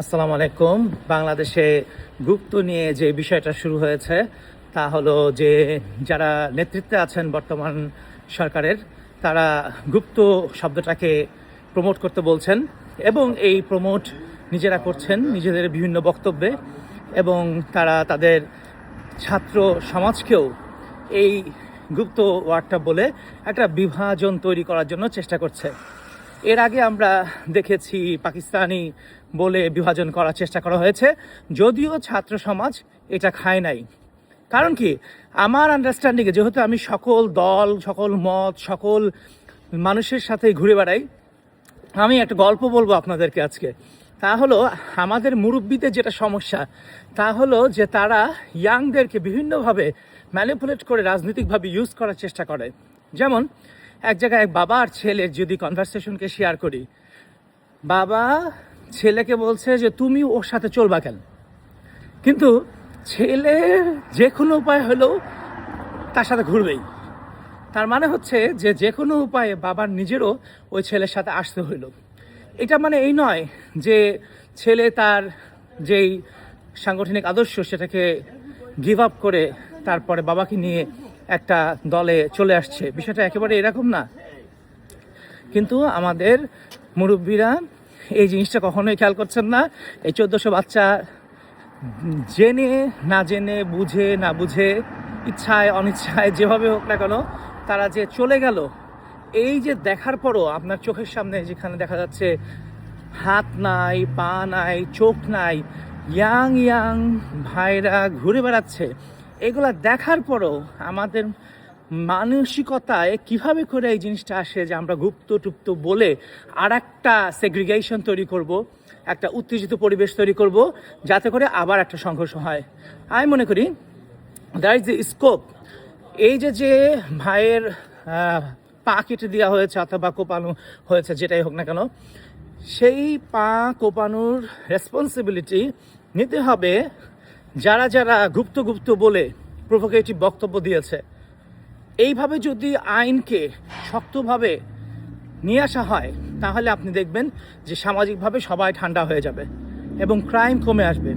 আসসালামু আলাইকুম। বাংলাদেশে গুপ্ত নিয়ে যে বিষয়টা শুরু হয়েছে তা হলো যে যারা নেতৃত্বে আছেন বর্তমান সরকারের, তারা গুপ্ত শব্দটাকে প্রমোট করতে বলছেন এবং এই প্রমোট নিজেরা করছেন নিজেদের বিভিন্ন বক্তব্যে, এবং তারা তাদের ছাত্র সমাজকেও এই গুপ্ত ওয়ার্ডটা বলে একটা বিভাজন তৈরি করার জন্য চেষ্টা করছে। এর আগে আমরা দেখেছি পাকিস্তানি বলে বিভাজন করার চেষ্টা করা হয়েছে, যদিও ছাত্র সমাজ এটা খায় নাই। কারণ কি, আমার আন্ডারস্ট্যান্ডিংয়ে যেহেতু আমি সকল দল, সকল মত, সকল মানুষের সাথে ঘুরে বেড়াই, আমি একটা গল্প বলবো আপনাদেরকে আজকে। তা হলো আমাদের মুরব্বীদের যেটা সমস্যা, তা হলো যে তারা ইয়াংদেরকে বিভিন্নভাবে ম্যানিপুলেট করে রাজনৈতিকভাবে ইউজ করার চেষ্টা করে। যেমন এক জায়গায় এক বাবা আর ছেলের যদি কনভারসেশনকে শেয়ার করি, বাবা ছেলেকে বলছে যে তুমি ওর সাথে চলবা কেন, কিন্তু ছেলে যে কোনো উপায় হলেও তার সাথে ঘুরবেই। তার মানে হচ্ছে যে যে কোনো উপায়ে বাবার নিজেরও ওই ছেলের সাথে আসতে হইল। এটা মানে এই নয় যে ছেলে তার যেই সাংগঠনিক আদর্শ সেটাকে গিভ আপ করে তারপরে বাবাকে নিয়ে একটা দলে চলে আসছে, বিষয়টা একেবারে এরকম না। কিন্তু আমাদের মুরব্বীরা এই জিনিসটা কখনোই খেয়াল করছেন না। এই 1400 বাচ্চা জেনে না জেনে, বুঝে না বুঝে, ইচ্ছায় অনিচ্ছায় যেভাবে হোক না কেন তারা যে চলে গেল, এই যে দেখার পরও আপনার চোখের সামনে যেখানে দেখা যাচ্ছে হাত নাই, পা নাই, চোখ নাই, ইয়াং ভাইরা ঘুরে বেড়াচ্ছে, এগুলা দেখার পরও আমাদের মানসিকতায় কিভাবে করে এই জিনিসটা আসে যে আমরা গুপ্ত টুপ্ত বলে আর একটা সেগ্রিগেশন তৈরি করব, একটা উত্তেজিত পরিবেশ তৈরি করব, যাতে করে আবার একটা সংঘর্ষ হয়। আমি মনে করি দ্যাট ইজ দ্য স্কোপ। এই যে ভাইয়ের পা কেটে দেওয়া হয়েছে অথবা কোপানো হয়েছে, যেটাই হোক না কেন, সেই পা কোপানোর রেসপন্সিবিলিটি নিতে হবে যারা যারা গুপ্ত বলে প্রভোকেটিভ বক্তব্য দিয়েছে। এইভাবে যদি আইনকে শক্তভাবে নিয়ে আসা হয়, তাহলে আপনি দেখবেন যে সামাজিকভাবে সবাই ঠান্ডা হয়ে যাবে এবং ক্রাইম কমে আসবে।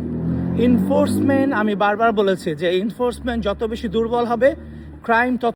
এনফোর্সমেন্ট, আমি বারবার বলেছি যে এনফোর্সমেন্ট যত বেশি দুর্বল হবে, ক্রাইম তত